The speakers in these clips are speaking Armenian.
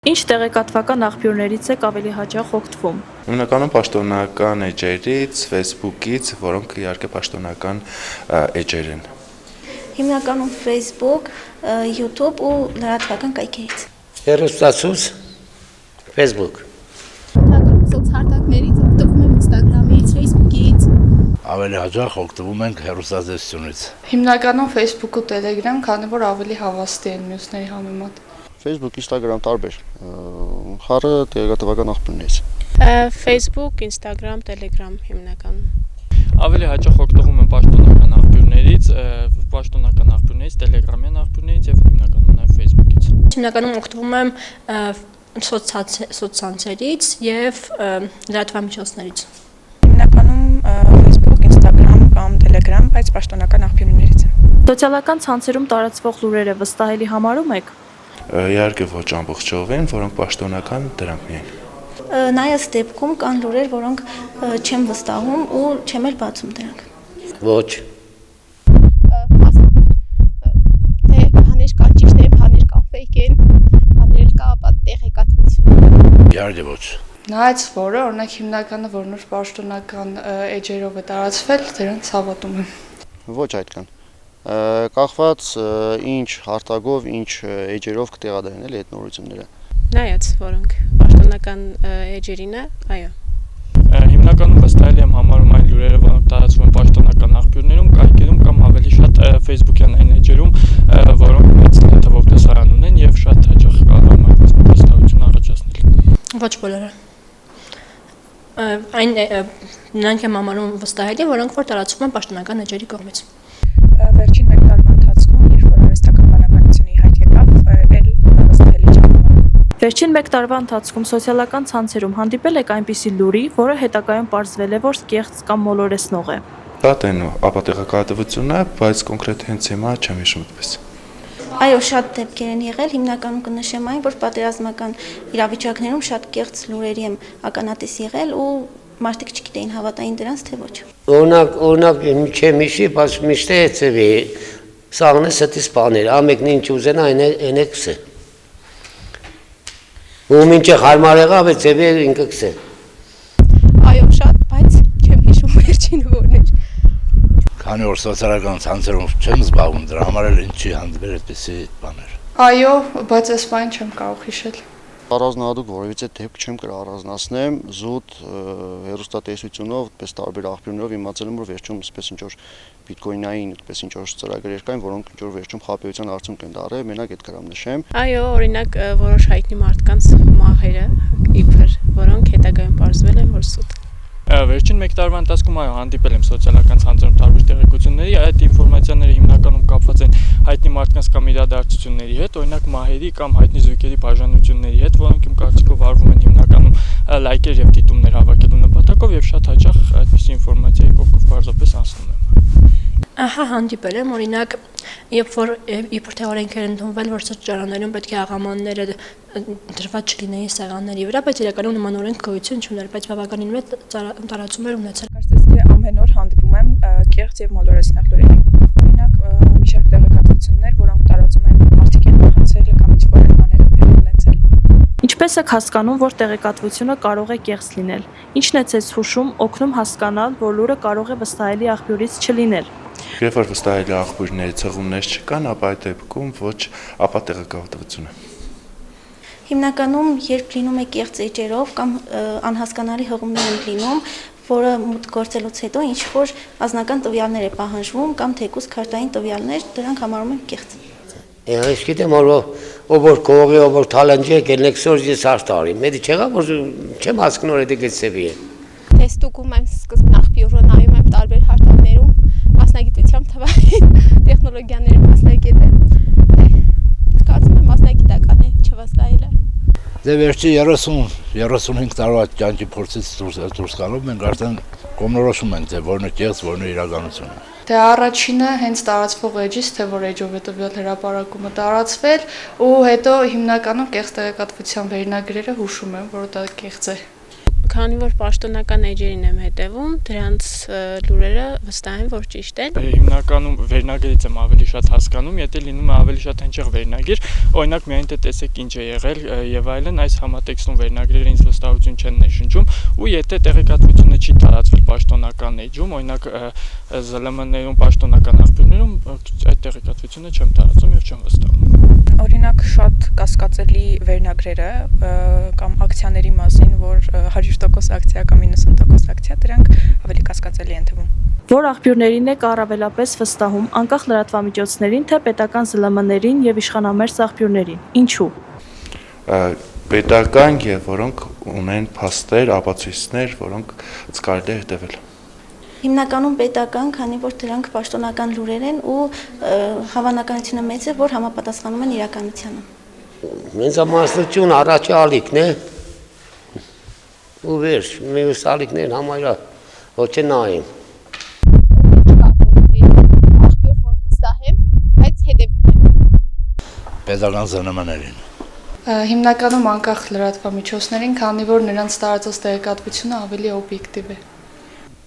Ինչ տեղեկատվական աղբյուրներից եք ավելի հաճախ օգտվում։ Հիմնականում պաշտոնական էջերից, Facebook-ից, որոնք իհարկե պաշտոնական էջեր են։ Հիմնականում Facebook, YouTube ու լրատվական կայքերից։ Հեռուստացույց, Facebook։ Սոցհարթակներից օգտվում եմ Instagram-ից, Facebook-ից։ Ավելի հաճախ օգտվում ենք հեռուստատեսությունից։ Հիմնականում Facebook ու Telegram, քանի որ ավելի հավաստի են մյուսների համեմատ։ Facebook, Instagram տարբեր, խառը տեղեկատվական աղբյուրներից։ Facebook, Instagram, Telegram հիմնականում։ Ավելի հաճախ օգտվում եմ պաշտոնական աղբյուրներից, Telegram-յան աղբյուրներից եւ հիմնականում նաեւ Facebook-ից։ Հիմնականում օգտվում եմ սոցցանցերից եւ լրատվամիջոցներից։ Հիմնականում Facebook, Instagram կամ Telegram, բայց պաշտոնական աղբյուրներից եմ։ Սոցիալական ցանցերում տարածվող լուրերը վստահելի համարում եք։ Իհարկե ոչ ամբողջովին, որոնք պաշտոնական դրանք միայն։ Նայած դեպքում կան լուրեր, որոնք չեմ վստահում ու չեմ էլ բացում դրանք։ Ոչ։ Հաներ կան ճիշտ են, հաներ կան ֆեյք են, հաներ կա ապա տեղեկատվություն։ Իհարկե ոչ։ Նայած որը, օրինակ հիմնականը, որ նոր պաշտոնական էջերով է տարածվել, դրանց հավատում եմ։ Ոչ այդքան։ Կախված ինչ հարտագով, ինչ էջերով կտեղադրեն էլի այդ նորությունները։ Նայած որոնք պաշտոնական էջերին է, այո։ Հիմնականում վստահելի եմ համարում այն լուրերը, որոնք տարածվում են պաշտոնական աղբյուրներում, կայքերում կամ ավելի շատ Facebook-յան այն էջերում, որոնք մեծ թվով տեսարան ունեն եւ շատ հաճախ կարող են այդ վստահություն առաջացնել։ Ոչ բոլորը։ Այն նրանք եմ համարում վստահելի, որոնք որ տարածվում են պաշտոնական էջերի կողմից։ Վերջին մեկ տարվա ընթացքում, երբ որ արհեստական բանականությունը իհայտ եկավ, էլ վստահելի չէ։ Վերջին մեկ տարվա ընթացքում սոցիալական ցանցերում հանդիպել եք այնպիսի լուրի, որը հետագայում պարզվել է, որ կեղծ կամ մոլորեսնող է։ Շատ են ապատեղեկատվությունը, բայց կոնկրետ հենց հիմա չեմ հիշում այդպես։ Այո, շատ դեպքեր են եղել, հիմնականում կնշեմ այն, որ պատերազմական իրավիճակներում շատ կեղծ լուրերի եմ ականատես եղել ու մարդիկ չգիտեին հավատային դրանց, թե ոչ։ Օրինակ չեմ հիշի, բայց միշտ է ծևի, սաղն է ստիս բաներ, ամեկն ինչ ուզենա, այն է կսե։ Ու մինչը հարմար եղավ է ծևի ինքը կսե։ Այո, շատ, բայց չեմ հիշում վերջինը որն էր։ Քանի որ սոցիալական ցանցերում չեմ զբաղվում, դրա համար էլ ինչի հանդիպել այդպիսի բաներ։ Այո, բայց այս բան չեմ կարող հիշել։ Առանձնահատուկ որևիցե դեպք չեմ կարող առանձնացնեմ, զուտ հեռուստատեսությունով, այդպես տարբեր աղբյուրներով իմացել եմ, որ վերջում այսպես ինչ որ բիտկոինային, այդպես ինչ որ ծրագրեր կային, որոնք ինչ որ վերջում խաբեության արդյունք են դարել, մենակ այդ կրամ նշեմ։ Այո, օրինակ որոշ հայտնի մարդկանց մահերը իբր, որոնք հետագայում պարզվել են, որ սուտ։ Վերջին մեկ տարվա ընթացքում այո հանդիպել եմ սոցիալական ցանցերում տարբեր տեղեկությունների, այդ ինֆորմացիաները հիմնականում կապված են հայտնի մարդկանց կամ իրադարձությունների հետ, օրինակ մահերի կամ հայտնի զույգերի բաժանությունների հետ, որոնք իմ կարծիքով արվում են հիմնականում լայքեր եւ դիտումներ հավաքելու նպատակով եւ շատ հաճախ այդպիսի ինֆորմացիայի կողքով բարձրապես անցնում եմ։ Ահա հանդիպել եմ, օրինակ, երբ որ իբր թե օրենքեր ընդունվել, որ սրճարաններում պետք է աղամանները դրված չլինեին սեղանների վրա, բայց իրականում նման օրենք գոյություն չուներ, բայց բավականին մեծ տարածում էր ունեցել։ Կարծես թե ամեն օր հանդիպում եմ կեղծ եւ մոլորեսնող լուրերի։ Օրինակ, մի շարք տեղեկատվություններ, որոնք տարածում են մարդիկ են մահացել կամ ինչ որ բաներ են ունեցել։ Ինչպես եք հասկանում, որ տեղեկատվությունը կարող է կեղծ լինել։ Ինչն է ձեզ հուշում օգնում հասկանալ, որ լուրը կարող է վստահելի աղբյուրից չլինել։ Երբ որ վստահելի աղբյուրների ցեղումներ չկան, ապա այդ դեպքում ոչ ապատեղեկատվությունը։ Հիմնականում, երբ լինում է կեղծ էջերով կամ անհասկանալի հղումներ են լինում, որը մուտք գործելուց հետո ինչ որ անձնական տվյալներ է պահանջվում կամ թեկուզ քարտային տվյալներ, դրանք համարում են կեղծ։ Ես գիտեմ, որ կողի, որ թալանջի է գելնեքսոր ես արտարի, մեդի չեղա, որ չեմ հասկնոր էդի գեցևի է։ Տեստուկում եմ սկզբն աղբյուրը նայում եմ տարբեր հարթակներում, մասնագիտությամբ թվային տեխնոլոգիաների մասնագետ եմ։ Կարծում եմ մասնագիտական է, չվստահել է։ Դե վերջի 30-35 տարվա կյանքի փորձից դուրս գալով մենք արդեն կողմնորոշում ենք, թե որն է կեղծ, որն է իրականությունը։ Դե առաջինը հենց տարածվող էջից, թե որ էջով է տվյալ հրապարակումը տարածվել, ու հետո հիմնականում կեղծ տեղեկատվության վերնագրերը հուշում եմ, որ դա կեղծ է։ Քանի որ պաշտոնական էջերին եմ հետևում, դրանց լուրերը վստահ եմ, որ ճիշտ են։ Հիմնականում վերնագրից եմ ավելի շատ հասկանում, եթե լինում է ավելի շատ հնչեղ վերնագիր, օրինակ միայն թե տեսեք ինչ է եղել եւ այլն, այս համատեքստում վերնագրերը ինձ վստահություն չեն ներշնչում, ու եթե տեղեկատվությունը չի տարածվել պաշտոնական էջում, օրինակ ԶԼՄ-ներում, պաշտոնական աղբյուրներում, այդ տեղեկատվությունը չեմ տարածում եւ չեմ վստահում։ Օրինակ շատ կասկածելի վերնագրերը կամ ակցիաների մասին, որ 100% ակցիա կամ 90% ակցիա, դրանք ավելի կասկածելի են թվում։ Որ աղբյուրներին եք առավելապես վստահում, անկախ լրատվամիջոցներին, թե պետական ԶԼՄ-ներին եւ իշխանամերձ աղբյուրներին։ Ինչու։ Պետական եւ որոնք ունեն փաստեր, ապացույցներ, որոնք կարելի է հետևել։ Հիմնականում պետական, քանի որ դրանք պաշտոնական լուրեր են ու հավանականությունը մեծ է, որ համապատասխանում են իրականությանը։ Մեծամասնություն առաջի ալիքն է։ Ու վերջ, մյուս ալիքներն համարյա ոչ է նայում։ Աղբյուր որ վստահ եմ, բայց հետևում եմ։ Պետական ԶԼՄ-ներին։ Հիմնականում անկախ լրատվամիջոցներին, քանի որ նրանց տարածած տեղեկատվությունը ավելի օբյեկտիվ է։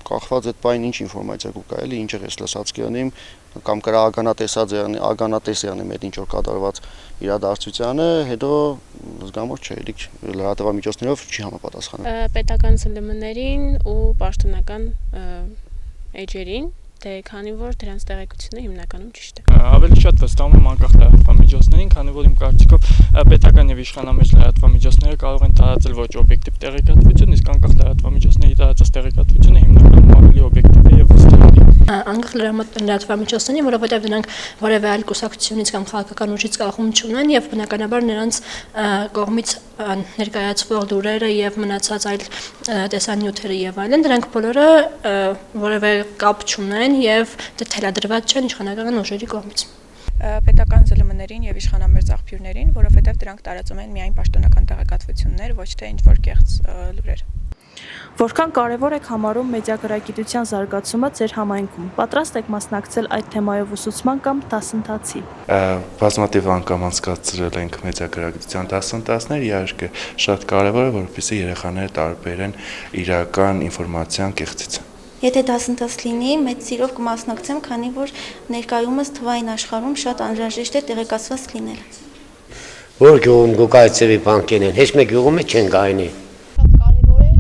Կախված այդ բան ինչ ինֆորմացիա կու կարելի, ինչ ես լսած կյանիմ կամ կրա ագանատեսյանի հետ ինչ որ կատարված իրադարձությանը, հետո զգամոց չէ, էլի լրատվամիջոցներով չի համապատասխանում։ Պետական ԶԼՄ-ներին ու պաշտոնական էջերին, թե քանի որ դրանց տեղեկությունը հիմնականում ճիշտ է։ Ավելի շատ վստահում եմ անկախ լրատվամիջոցներին, քանի որ իմ կարծիքով պետական եւ իշխանամերձ լրատվամիջոցները կարող են տարածել ոչ օբյեկտիվ տեղեկատվություն, իսկ անկախ լրատվամիջոցների տարածած տեղեկատվությունը հիմնականում ավելի օբյեկտիվ է եւ վստահելի։ Անկախ լրատվամիջոցներին, որովհետև դրանք որևէ այլ կուսակցությունից կամ քաղաքական ուժից կախում չունեն եւ բնականաբար նրանց կողմից ներկայացվող լուրերը եւ մնացած այլ տեսանյութերը եւ այլն, դրանք բոլորը որևէ կապ չունեն եւ թելադրված չեն իշխանական ուժերի կողմից։ Պետական ԶԼՄ-ներին եւ իշխանամերձ աղբյուրներին, որովհետև դրանք տարածում են միայն պաշտոնական տեղեկատվություններ, ոչ թե ինչ-որ կեղծ լուրեր։ Որքան կարևոր եք համարում մեդիագրագիտության զարգացումը ձեր համայնքում։ Պատրաստ եք մասնակցել այդ թեմայով ուսուցման կամ դասընթացի։ Բազմաթիվ անգամ անցկացրել ենք մեդիագրագիտության դասընթացներ, իհարկե շատ կարևոր է, որպեսզի երեխաները տարբերեն իրական ինֆորմացիան կեղծից։ Եթե դասընթաց լինի, մեծ սիրով կմասնակցեմ, քանի որ ներկայումս թվային աշխարհում շատ անհրաժեշտ է տեղեկացված լինել։ Որ գյուղում գուկայցեվի բանկեն են, հեչ մեկ գյուղում չեն գայնի։ Շատ կարևոր է,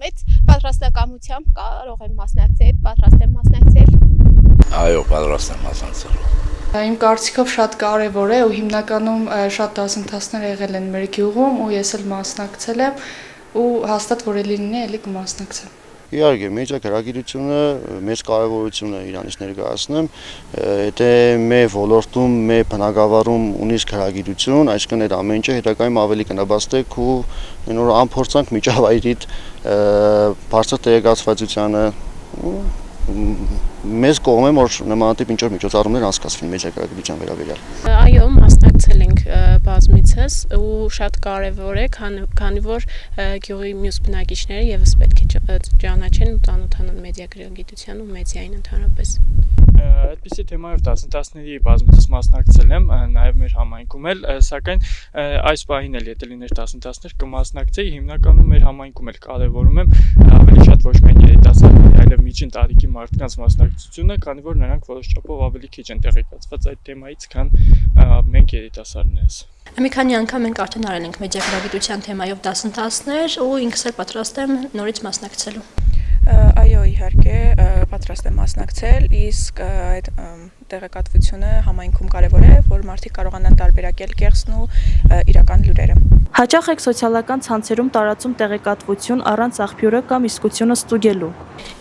մեծ պատրաստակամությամբ կարող եմ մասնակցել, պատրաստ եմ մասնակցել։ Այո, պատրաստ եմ մասնակցել։ Իմ կարծիքով շատ կարևոր է ու հիմնականում շատ դասընթացներ եղել են մեր գյուղում ու ես էլ մասնակցել եմ ու հաստատ որ լինի, էլի կմասնակցեմ։ Իհարկե, մեդիագրագիտությունը մեծ կարևորություն է իրանից ներկայացնում, եթե մեր ոլորտում, մեր բնագավառում ունիս գրագիտություն, այսինքն այդ ամեն ինչը հետագայում ավելի կնպաստեք ու նոր անփորձանք միջավայրիդ բարձր տեղեկացվածությանը մեզ կողմ է որ նմանատիպ ինչ-որ միջոցառումներ անցկացվեն մեդիագրագիտության վերաբերյալ։ Այո, մասնակցել ենք բազմիցս ու շատ կարևոր է, քանի որ գյուղի մյուս բնակիչները եւս պետք է ճանաչեն ու ծանոթանան մեդիագրագիտության ու մեդիային ընդհանրապես։ Այդպիսի թեմայով դասընթացների բազմիցս մասնակցել եմ, նաև մեր համայնքում էլ, սակայն այս պահին էլ եթե լիներ դասընթացներ կմասնակցեի, հիմնականում մեր համայնքում էլ կարևորում եմ ավելի շատ ոչ միայն երիտասարդների, այլև միջին տարիքի մարդկանց մասնակցությունը, քանի որ նրանք որոշ չափով ավելի քիչ են տեղեկացված այդ թեմայից, քան մենք երիտասարդներս։ Մի քանի անգամ մենք արդեն արել ենք մեդիագրագիտության թեմայով դասընթացներ ու ինքս էլ պատրաստ եմ նորից մասնակցելու։ Այո, իհարկե, պատրաստ եմ մասնակցել, իսկ այդ տեղեկատվությունը համայնքում կարևոր է, որ մարդիկ կարողանան տարբերակել կեղծն ու իրական լուրերը։ Հաճախ եք սոցիալական ցանցերում տարածում տեղեկատվություն առանց աղբյուրը կամ իսկությունը ստուգելու։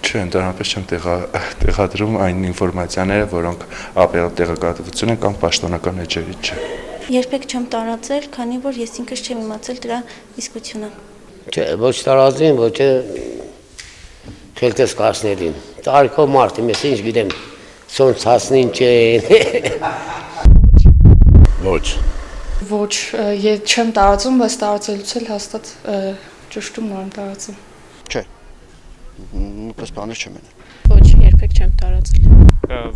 Չէ, ընդհանրապես չեմ տեղադրում այն ինֆորմացիաները, որոնք ապերել տեղեկատվություն են կամ պաշտոնական էջերից չէ։ Երբեք չեմ տարածել, քանի որ ես ինքս չեմ իմացել դրա իսկությունը։ Չէ, ոչ տարածին, ոչ քելտեսկասներին։ Տարիքով մարդի, ես ինչ գիտեմ, սոնցածն ինչ են։ Ոչ։ Ոչ, ես չեմ տարածում, բայց տարածելուց էլ հաստատ ճշտում նոր եմ տարածում։ Չէ։ Պես բաներ չեմ անում։ Ոչ, երբեք չեմ տարածել։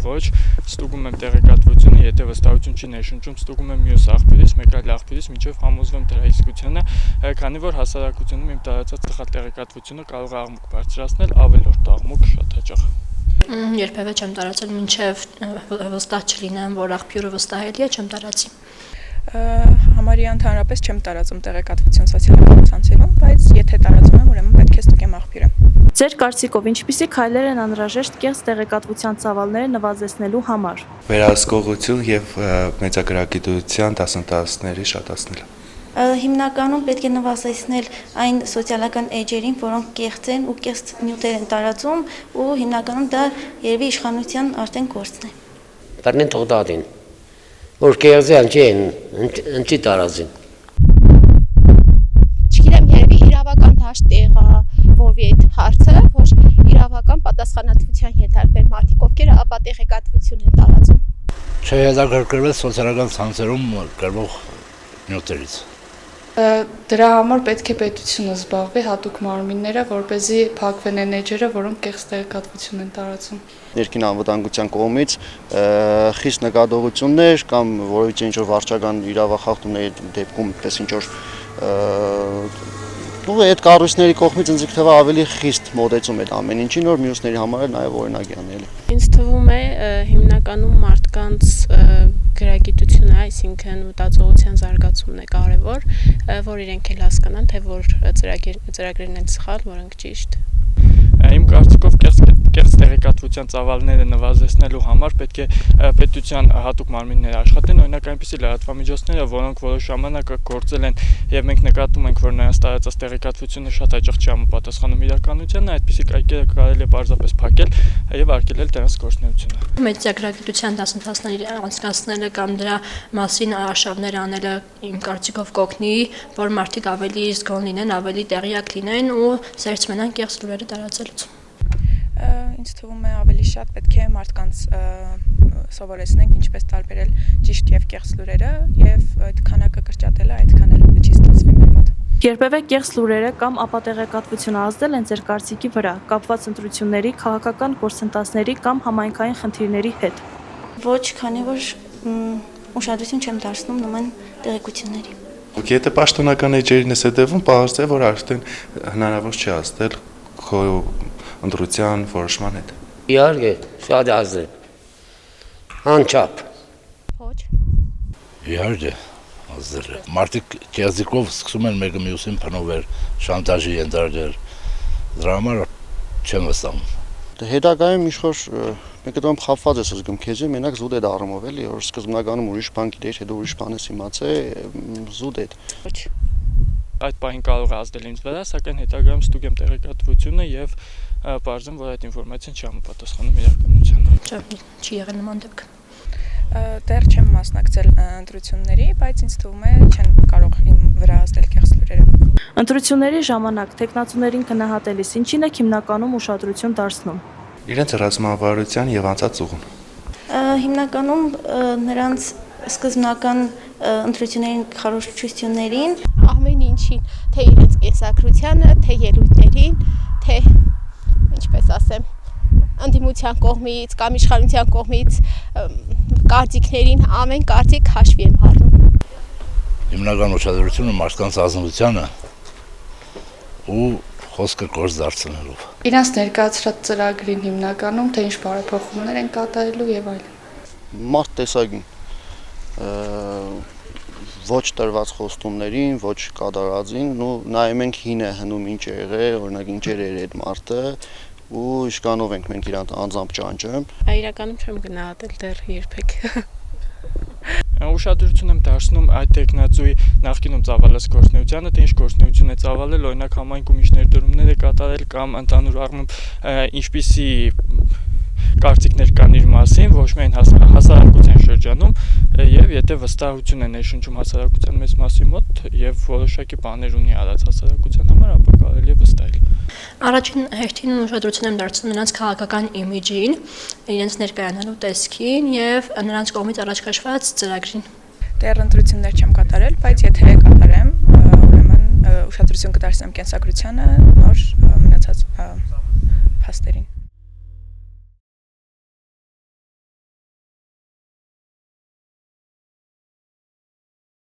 Ոչ, ստուգում եմ տեղեկատվությունը, եթե վստահություն չի ներշնչում, ստուգում եմ մյուս աղբյուրից, մեկ այլ աղբյուրից, մինչև համոզվեմ դրա իսկությունը, քանի որ հասարակությունում իմ տարածած սխալ տեղեկատվությունը կարող է աղմուկ բարձրացնել, ավելորդ աղմուկ շատ հաճախ։ Երբևէ չեմ տարածել, մինչև վստահ չլինեմ, որ աղբյուրը վստահելի է, չեմ տարածի։ Համարյա ընդհանրապես չեմ տարածում տեղեկատվություն սոցիալական ցանցերում, բայց եթե տարածում եմ, ուրեմն պետք է ստուգեմ աղբյուրը։ Ձեր կարծիքով ինչպիսի քայլեր են անհրաժեշտ կեղծ տեղեկատվության ծավալները նվազեցնելու համար։ Վերահսկողություն եւ մեծագրագիտության դասընթացների շատացնելը։ Հիմնականում պետք է նվազեցնել այն սոցիալական էջերին, որոնք կեղծ են ու կեղծ նյութեր են տարածում, ու հիմնականում դա երևի իշխանության արդեն գործն է։ Բռնեն թողտատին, որ կեղծ են, ընչի տարածին։ Չգիտեմ, երևի իրավական դաշտ տեղավորվի այդ հարցը, որ իրավական պատասխանատվության ենթարկվեն մարդիկ, ովքեր ապա տեղեկատվություն են տարածում։ Չհետաքրքրվել սոցիալական ցանցերում գրվող նյութերից։ Դրա համար պետք է պետությունը զբաղվի հատուկ մարմինները, որպեսզի փակվեն այն էջերը, որոնք կեղծ տեղեկատվություն են տարածում։ Ներքին անվտանգության կողմից խիստ նկատողություններ կամ որևէ ինչ-որ վարչական իրավախախտումների դեպքում, պես ինչ-որ այդ կառույցների կողմից ինձ թվում է ավելի խիստ մոտեցում այդ ամեն ինչին, որ մյուսների համար էլ նաև օրինակ է անել։ Ինձ թվում է հիմնականում մարդկանց գրագիտությունը, այսինքն մտածողության զարգացումն է կարևոր, որ իրենք էլ հասկանան, թե որ ծրագրերն են սխալ, որոնք ճիշտ։ Իմ կարծիքով կեղծ տեղեկատվության ծավալները նվազեցնելու համար պետք է պետության հատուկ մարմինները աշխատեն, օրինակ այնպիսի լրատվամիջոցները, որոնք որոշ ժամանակ գործել են եւ մենք նկատում ենք, որ նրանց տարածած տեղեկատվությունը շատ հաճախ չի համապատասխանում իրականությանը, այդպիսի կայքերը կարելի է պարզապես փակել եւ արգելել դրանց գործունեությունը։ Մեծագրագիտության դասընթացների անցկացնելը կամ դրա մասին արշավներ անելը իմ կարծիքով կօգնի, որ մարդիկ ավելի զգոն լինեն, ավելի տեղյակ լինեն ու զերծ մնան կեղծ լուրերը տարածելուց։ Ինձ թվում է ավելի շատ պետք է մարդկանց սովորեցնենք ինչպես տարբերել ճիշտ եւ կեղծ լուրերը եւ այդ քանակը կրճատելը այդքան էլ չի ստացվի մեր մոտ։ Երբևէ կեղծ լուրերը կամ ապատեղեկատվությունը ազդել են ձեր կարծիքի վրա, կապված ընտրությունների, քաղաքական գործընթացների կամ համայնքային խնդիրների հետ։ Ոչ, քանի որ ուշադրություն չեմ դարձնում նման տեղեկությունների։ Եթե պաշտոնական էջերին ես հետևում, պարզ է, որ արդեն հնարավոր չի ազդել քո ընտրության որոշման հետ։ Իհարկե, շատ ազդել։ Անչափ։ Ոչ։ Իհարկե, ազդել է։ Մարդիկ կեղծիկով սկսում են մեկը մյուսին փնովել, շանտաժի ենթարկել։ Դրա համար չեմ վստահում։ Հետագայում ինչ-որ մեկը դեռ խափված ես զգում քեզ, մենակ զուտ է դառնում էլի, որ սկզբնականում ուրիշ բան գիտեիր, հետո ուրիշ բան ես իմացել, զուտ է։ Ոչ։ Այդ պահին կարող է ազդել ինձ վրա, սակայն հետագայում ստուգեմ տեղեկատվությունը եւ պարզեմ, որ այդ ինֆորմացիան չի համապատասխանում իրականությանը։ Չի եղել նման դեպք։ Դեռ չեմ մասնակցել ընտրությունների, բայց ինձ թվում է չեն կարող իմ վրա ազդել կեղծ լուրերը։ Ընտրությունների ժամանակ տեխնացուներին գնահատելիս ինչին եք հիմնականում ուշադրություն դարձնում։ Իրենց ռազմավարության եւ անցած ուղուն։ Հիմնականում նրանց սկզբնական ընտրություններին խորհրդություններին, ամեն ինչին, թե իրենց կենսագրությանը, թե ելույթներին, թե ինչպես ասեմ, ընդդիմության կողմից կամ իշխանության կողմից կարծիքներին, ամեն կարծիք հաշվի եմ առնում։ Հիմնական ուշադրությունը մարդկանց ազնվությանը ու խոսքը գործ դարձնելով։ Իրանց ներկայացրած ծրագրին հիմնականում թե ինչ բարեփոխումներ են կատարելու եւ այլն։ Մարդ տեսագին ոչ տրված խոստումներին, ոչ կատարածին, ու նայում ենք հին է հնում ինչ է եղել, օրինակ ինչեր էր այդ մարդը ու իշկանով ենք մենք իրան անձամբ ճանճը։ Իրականում չեմ գնահատել դեռ երբեք։ Ուշադրություն եմ դարձնում այդ տեխնացուի նախկինում ծավալած գործունեությանը, թե ինչ գործունեություն է ծավալել, օրինակ համայնքում ինչ ներդրումներ է կատարել կամ ընդհանուր առմամբ ինչպիսի կարծիքներ կան իր մասին, ոչ միայն հասարակության շրջանում, եւ եթե վստահություն է ներշնչում հասարակության մեծ մասի մոտ եւ որոշակի բաներ ունի արած հասարակության համար, ապա կարելի է վստահել։ Առաջին հերթին ուշադրություն եմ դարձնում նրանց քաղաքական իմիջին, իրենց ներկայանալու տեսքին եւ նրանց կողմից առաջ քաշված ծրագրին։ Դեռ ընտրություններ չեմ կատարել, բայց եթե կատարեմ, ուրեմն ուշադրություն կդարձնեմ կենսագրությանը, նոր մնացած փաստերին։